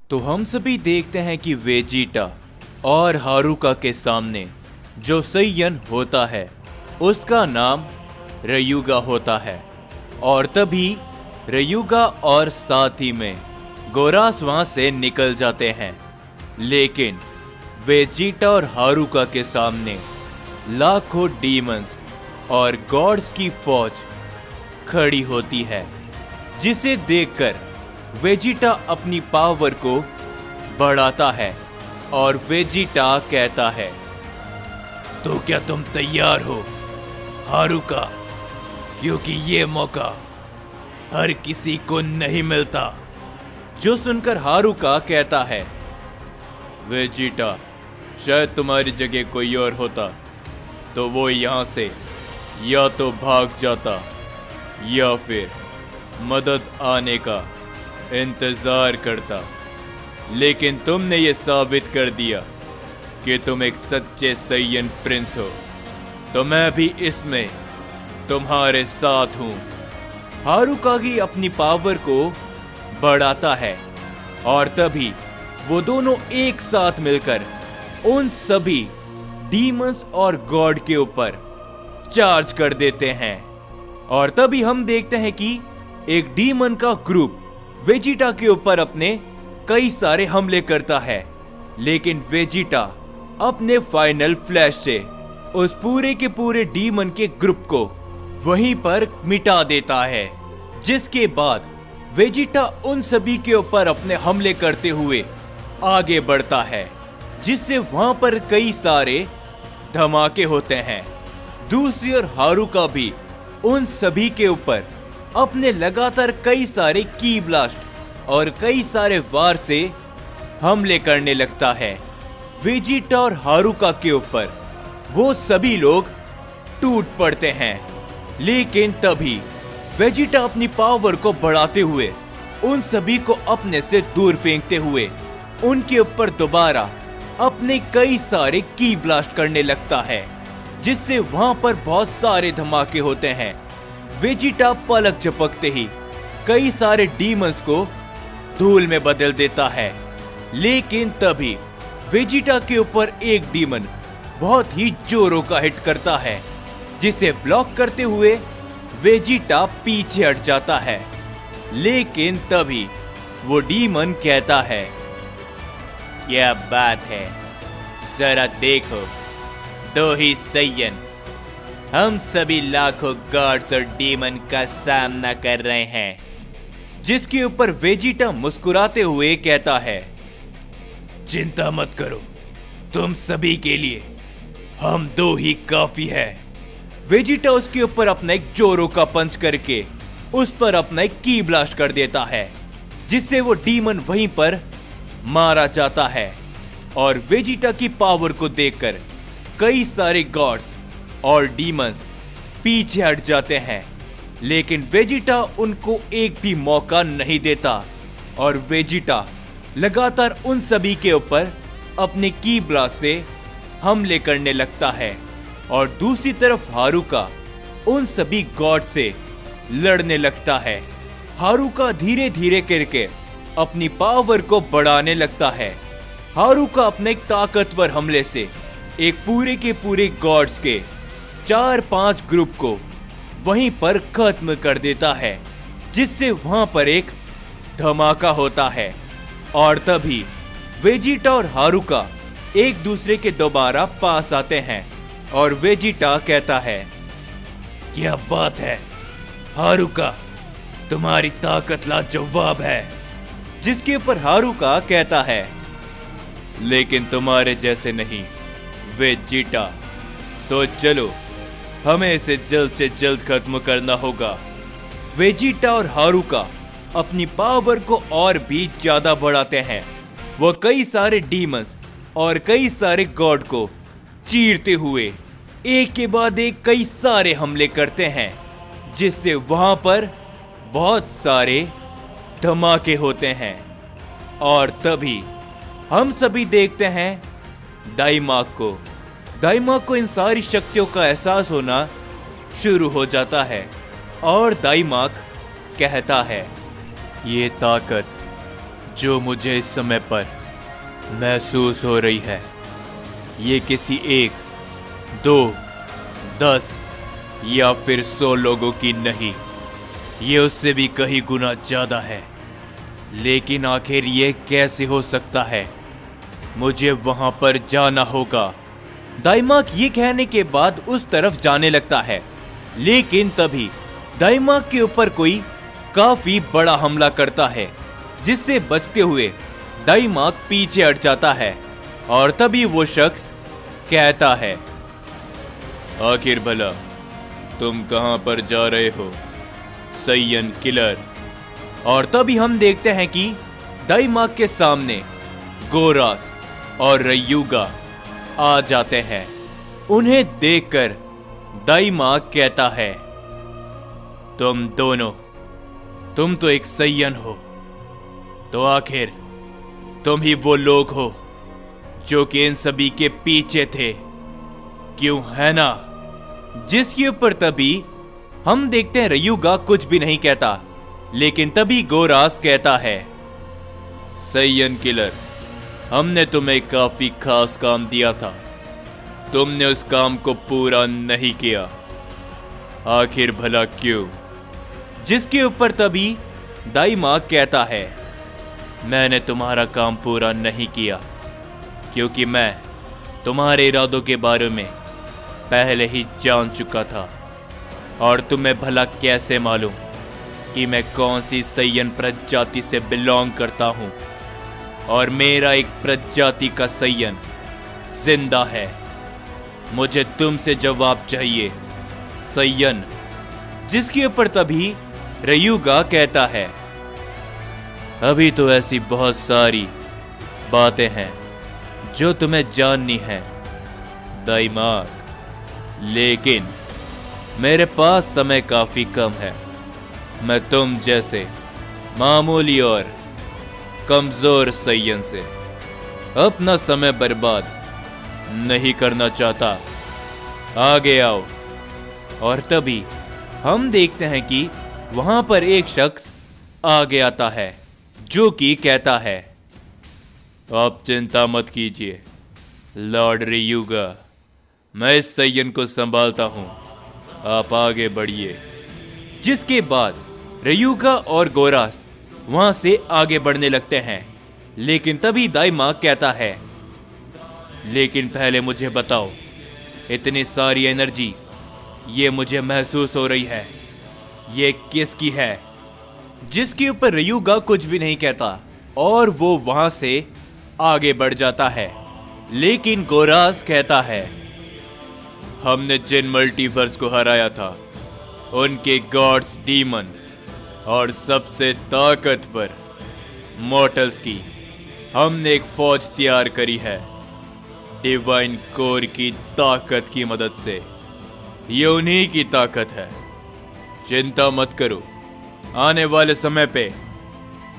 तो हम सभी देखते हैं कि वेजिटा और हारुका के सामने जो सैयन होता है उसका नाम रयुगा होता है। और तभी रयुगा और साथी में गोरास वहां से निकल जाते हैं। लेकिन वेजिटा और हारुका के सामने लाखों डीमंस और गॉड्स की फौज खड़ी होती है, जिसे देखकर वेजिटा अपनी पावर को बढ़ाता है और वेजिटा कहता है, तो क्या तुम तैयार हो हारुका? क्योंकि ये मौका हर किसी को नहीं मिलता। जो सुनकर हारुका कहता है, वेजिटा, शायद तुम्हारी जगह कोई और होता तो वो यहाँ से या तो भाग जाता या फिर मदद आने का इंतजार करता। लेकिन तुमने ये साबित कर दिया कि तुम एक सच्चे सैयन प्रिंस हो, तो मैं भी इसमें तुम्हारे साथ हूँ। हारुकागी अपनी पावर को बढ़ाता है और तभी वो दोनों एक साथ मिलकर उन सभी डीमंस और गॉड के ऊपर चार्ज कर देते हैं। और तभी हम देखते हैं कि एक डीमन का ग्रुप वेजिटा के ऊपर अपने कई सारे हमले करता है, लेकिन वेजिटा अपने फाइनल फ्लैश से उस पूरे के पूरे डीमन के ग्रुप को वहीं पर मिटा देता है। जिसके बाद वेजिटा उन सभी के ऊपर अपने हमले करते हुए आगे बढ़ता है, जिससे वहां पर कई सारे धमाके होते हैं। दूसरी ओर हारुका भी उन सभी के ऊपर अपने लगातार कई सारे की ब्लास्ट और कई सारे वार से हमले करने लगता है। वेजिटा और हारुका के ऊपर वो सभी लोग टूट पड़ते हैं, लेकिन तभी वेजिटा अपनी पावर को बढ़ाते हुए उन सभी को अपने से दूर फेंकते हुए उनके ऊपर दोबारा अपने कई सारे की ब्लास्ट करने लगता है, जिससे वहां पर बहुत सारे धमाके होते हैं। वेजिटा पलक झपकते ही कई सारे डीमंस को धूल में बदल देता है, लेकिन तभी वेजिटा के ऊपर एक डीमन बहुत ही जोरों का हिट करता है, जिसे ब्लॉक करते हुए वेजिटा पीछे हट जाता है। लेकिन तभी वो डीमन कहता है, क्या बात है, जरा देखो, दो ही सैयन हम सभी लाखों गॉड्स और डीमन का सामना कर रहे हैं। जिसके ऊपर वेजिटा मुस्कुराते हुए कहता है, चिंता मत करो, तुम सभी के लिए हम दो ही काफी है। वेजिटा उसके ऊपर अपना एक जोरों का पंच करके उस पर अपना एक की ब्लास्ट कर देता है, जिससे वो डीमन वहीं पर मारा जाता है। और वेजिटा की पावर को देखकर कई सारे गॉड्स और डीमंस पीछे हट जाते हैं, लेकिन वेजिटा उनको एक भी मौका नहीं देता और वेजिटा लगातार उन सभी के ऊपर अपने की ब्लास्ट से हमले करने लगता है। और दूसरी तरफ हारुका उन सभी गॉड से लड़ने लगता है। हारुका धीरे धीरे करके अपनी पावर को बढ़ाने लगता है। हारुका अपने एक ताकतवर हमले से एक पूरे के पूरे गॉड्स के 4-5 ग्रुप को वहीं पर खत्म कर देता है, जिससे वहां पर एक धमाका होता है। और तभी वेजिटा और हारुका एक दूसरे के दोबारा पास आते हैं और वेजिटा कहता है, क्या बात है हारुका, तुम्हारी ताकत लाजवाब है। जिसके ऊपर हारुका कहता है, लेकिन तुम्हारे जैसे नहीं वेजिटा, तो चलो हमें इसे जल्द से जल्द खत्म करना होगा। वेजिटा और हारुका अपनी पावर को और भी ज्यादा बढ़ाते हैं। वो कई सारे डीमंस और कई सारे गॉड को चीरते हुए एक के बाद एक कई सारे हमले करते हैं, जिससे वहां पर बहुत सारे धमाके होते हैं। और तभी हम सभी देखते हैं डाइमाक को इन सारी शक्तियों का एहसास होना शुरू हो जाता है और डाइमाक कहता है, ये ताकत जो मुझे इस समय पर महसूस हो रही है, ये किसी 1, 2, 10 या फिर 100 लोगों की नहीं, ये उससे भी कहीं गुना ज्यादा है। लेकिन आखिर ये कैसे हो सकता है? मुझे वहां पर जाना होगा। दाइमाक ये कहने के बाद उस तरफ जाने लगता है, लेकिन तभी दाइमाक के ऊपर कोई काफी बड़ा हमला करता है, जिससे बचते हुए दाइमाक पीछे हट जाता है। और तभी वो शख्स कहता है, आखिर भला तुम कहां पर जा रहे हो, सैयन किलर? और तभी हम देखते हैं कि दाइमाक के सामने गोरास और रयूगा आ जाते हैं। उन्हें देखकर दाइमाक कहता है, तुम दोनों, तुम तो एक सैयन हो, तो आखिर तुम ही वो लोग हो जो कि इन सभी के पीछे थे, क्यों है ना? जिसके ऊपर तभी हम देखते हैं रयूगा कुछ भी नहीं कहता, लेकिन तभी गोरास कहता है, सैयन किलर, हमने तुम्हें काफी खास काम दिया था, तुमने उस काम को पूरा नहीं किया, आखिर भला क्यों? जिसके ऊपर तभी दाइमाक कहता है, मैंने तुम्हारा काम पूरा नहीं किया क्योंकि मैं तुम्हारे इरादों के बारे में पहले ही जान चुका था। और तुम्हें भला कैसे मालूम कि मैं कौन सी सैयन प्रजाति से बिलोंग करता हूं? और मेरा एक प्रजाति का सैयन जिंदा है। मुझे तुमसे जवाब चाहिए, सैयन। जिसके ऊपर तभी रयूगा कहता है, अभी तो ऐसी बहुत सारी बातें हैं जो तुम्हें जाननी है दाइमाक, लेकिन मेरे पास समय काफी कम है। मैं तुम जैसे मामूली और कमजोर सैयन से अपना समय बर्बाद नहीं करना चाहता, आगे आओ। और तभी हम देखते हैं कि वहां पर एक शख्स आगे आता है, जो कि कहता है, आप चिंता मत कीजिए लॉर्ड रयूगा, मैं इस सैयन को संभालता हूं, आप आगे बढ़िए। जिसके बाद रयूगा और गोरास वहां से आगे बढ़ने लगते हैं, लेकिन तभी दाइमाक कहता है, लेकिन पहले मुझे बताओ, इतनी सारी एनर्जी ये मुझे महसूस हो रही है, ये किसकी है? जिसके ऊपर रयूगा कुछ भी नहीं कहता और वो वहां से आगे बढ़ जाता है। लेकिन गोरास कहता है, हमने जिन मल्टीवर्स को हराया था, उनके गॉड्स, डीमन और सबसे ताकतवर मॉर्टल्स की हमने एक फौज तैयार करी है, डिवाइन कोर की ताकत की मदद से। ये उन्हीं की ताकत है, चिंता मत करो, आने वाले समय पे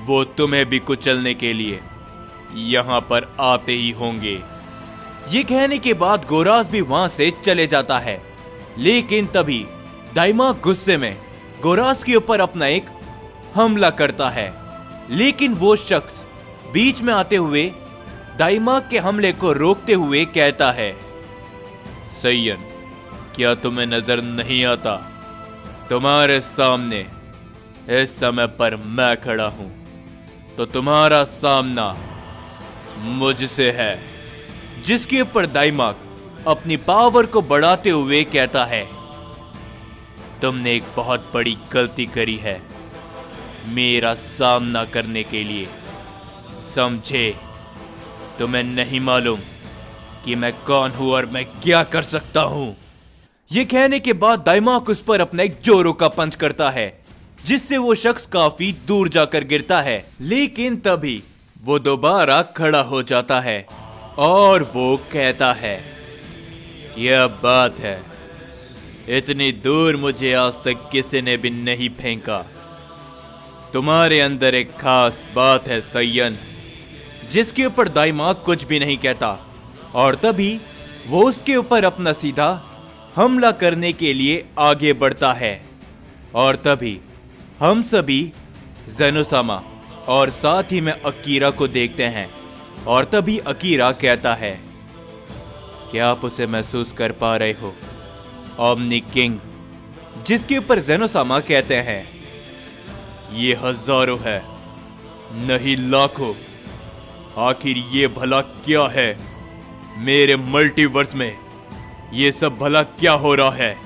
वो तुम्हें भी कुचलने के लिए यहां पर आते ही होंगे। ये कहने के बाद गोरास भी वहां से चले जाता है, लेकिन तभी दाइमाक गुस्से में गोरास के ऊपर अपना एक हमला करता है। लेकिन वो शख्स बीच में आते हुए दाइमाक के हमले को रोकते हुए कहता है, सैयन, क्या तुम्हें नजर नहीं आता, तुम्हारे सामने इस समय पर मैं खड़ा हूं, तो तुम्हारा सामना मुझसे है। जिसके ऊपर दाइमाक अपनी पावर को बढ़ाते हुए कहता है, तुमने एक बहुत बड़ी गलती करी है मेरा सामना करने के लिए, समझे? तुम्हें नहीं मालूम कि मैं कौन हूं और मैं क्या कर सकता हूं। यह कहने के बाद दाइमाक उस पर अपना एक जोरों का पंच करता है, जिससे वो शख्स काफी दूर जाकर गिरता है। लेकिन तभी वो दोबारा खड़ा हो जाता है और वो कहता है, क्या बात है, इतनी दूर मुझे आज तक किसी ने भी नहीं फेंका। तुम्हारे अंदर एक खास बात है सैयन। जिसके ऊपर दाइमाक कुछ भी नहीं कहता और तभी वो उसके ऊपर अपना सीधा हमला करने के लिए आगे बढ़ता है। और तभी हम सभी ज़ेनोसामा और साथ ही में अकीरा को देखते हैं। और तभी अकीरा कहता है, क्या आप उसे महसूस कर पा रहे हो, ओमनी किंग? जिसके ऊपर जेनोसामा कहते हैं, ये हजारों है, नहीं लाखों। आखिर ये भला क्या है? मेरे मल्टीवर्स में ये सब भला क्या हो रहा है?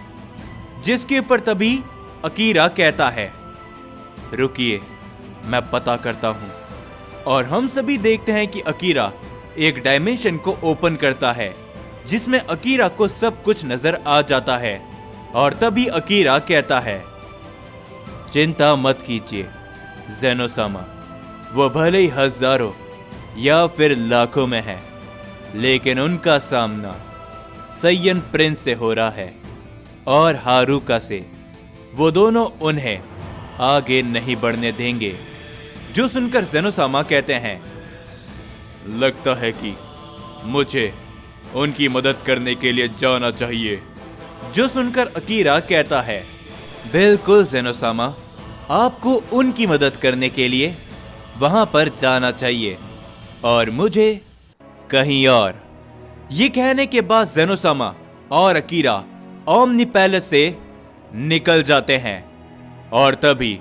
जिसके ऊपर तभी अकीरा कहता है, रुकिए, मैं पता करता हूं। और हम सभी देखते हैं कि अकीरा एक डायमेंशन को ओपन करता है, जिसमें अकीरा को सब कुछ नजर आ जाता है। और तभी अकीरा कहता है, चिंता मत कीजिए जेनोसामा, वो भले ही हजारों या फिर लाखों में है, लेकिन उनका सामना सैयन प्रिंस से हो रहा है और हारुका से। वो दोनों उन्हें आगे नहीं बढ़ने देंगे। जो सुनकर जेनोसामा कहते हैं, लगता है कि मुझे उनकी मदद करने के लिए जाना चाहिए। जो सुनकर अकीरा कहता है, बिल्कुल जेनोसामा, आपको उनकी मदद करने के लिए वहां पर जाना चाहिए और मुझे कहीं और। ये कहने के बाद जेनोसामा और अकीरा ओमनी पैलेस से निकल जाते हैं। और तभी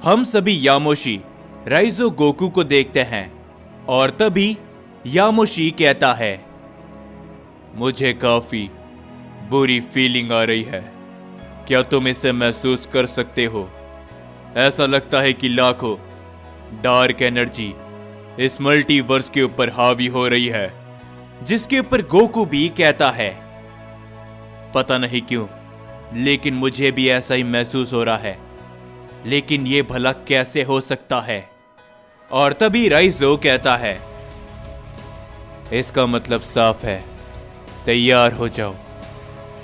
हम सभी यामोशी राइजो गोकू को देखते हैं। और तभी यामोशी कहता है, मुझे काफी बुरी फीलिंग आ रही है। क्या तुम इसे महसूस कर सकते हो? ऐसा लगता है कि लाखों डार्क एनर्जी इस मल्टीवर्स के ऊपर हावी हो रही है। जिसके ऊपर गोकू भी कहता है, पता नहीं क्यों, लेकिन मुझे भी ऐसा ही महसूस हो रहा है, लेकिन ये भला कैसे हो सकता है? और तभी राइजो कहता है, इसका मतलब साफ है, तैयार हो जाओ,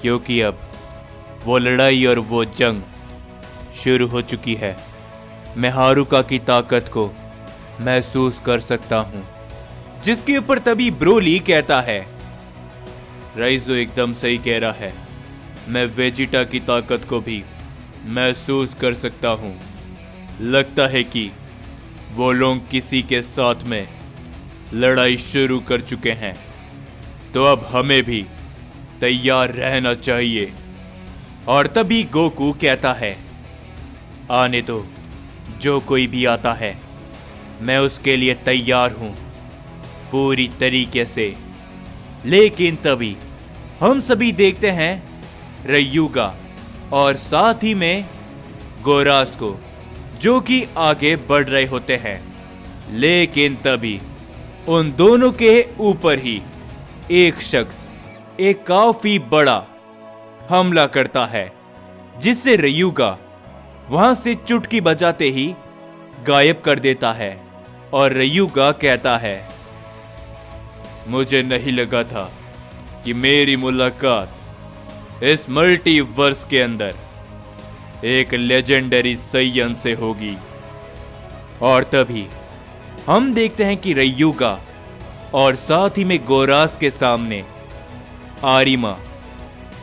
क्योंकि अब वो लड़ाई और वो जंग शुरू हो चुकी है। मैं हारुका की ताकत को महसूस कर सकता हूं। जिसके ऊपर तभी ब्रोली कहता है, राइजो एकदम सही कह रहा है, मैं वेजिटा की ताकत को भी महसूस कर सकता हूं। लगता है कि वो लोग किसी के साथ में लड़ाई शुरू कर चुके हैं, तो अब हमें भी तैयार रहना चाहिए। और तभी गोकू कहता है, आने दो, जो कोई भी आता है मैं उसके लिए तैयार हूं पूरी तरीके से। लेकिन तभी हम सभी देखते हैं रयूगा और साथ ही में गोरास को, जो कि आगे बढ़ रहे होते हैं। लेकिन तभी उन दोनों के ऊपर ही एक शख्स एक काफी बड़ा हमला करता है, जिससे रयूगा वहां से चुटकी बजाते ही गायब कर देता है। और रयूगा कहता है, मुझे नहीं लगा था कि मेरी मुलाकात इस मल्टीवर्स के अंदर एक लेजेंडरी सैयन से होगी। और तभी हम देखते हैं कि रयूगा और साथ ही में गोरास के सामने आरिमा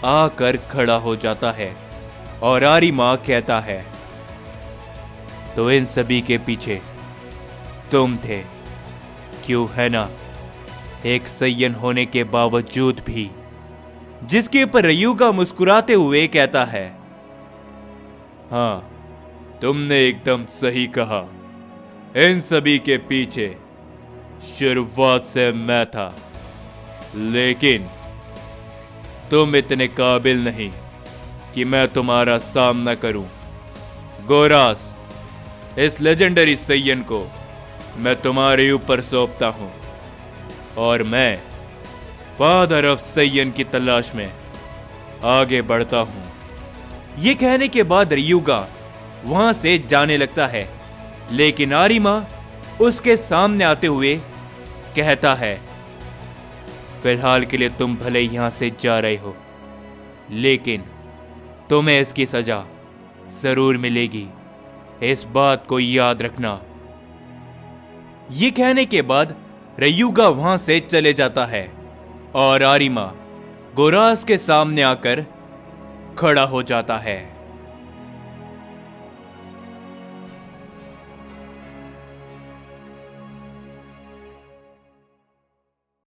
आकर खड़ा हो जाता है। और आरिमा कहता है, तो इन सभी के पीछे तुम थे, क्यों है ना? एक सैयन होने के बावजूद भी। जिसके ऊपर रयूगा मुस्कुराते हुए कहता है, हाँ, तुमने एकदम सही कहा, इन सभी के पीछे शुरुआत से मैं था, लेकिन तुम इतने काबिल नहीं कि मैं तुम्हारा सामना करूं। गोरास, इस लेजेंडरी सैयन को मैं तुम्हारे ऊपर सौंपता हूं और मैं फादर ऑफ सैयन की तलाश में आगे बढ़ता हूं। यह कहने के बाद रयूगा वहां से जाने लगता है, लेकिन आरिमा उसके सामने आते हुए कहता है, फिलहाल के लिए तुम भले यहां से जा रहे हो, लेकिन तुम्हें इसकी सजा जरूर मिलेगी, इस बात को याद रखना। ये कहने के बाद रयूगा वहां से चले जाता है और आरिमा गोरास के सामने आकर खड़ा हो जाता है।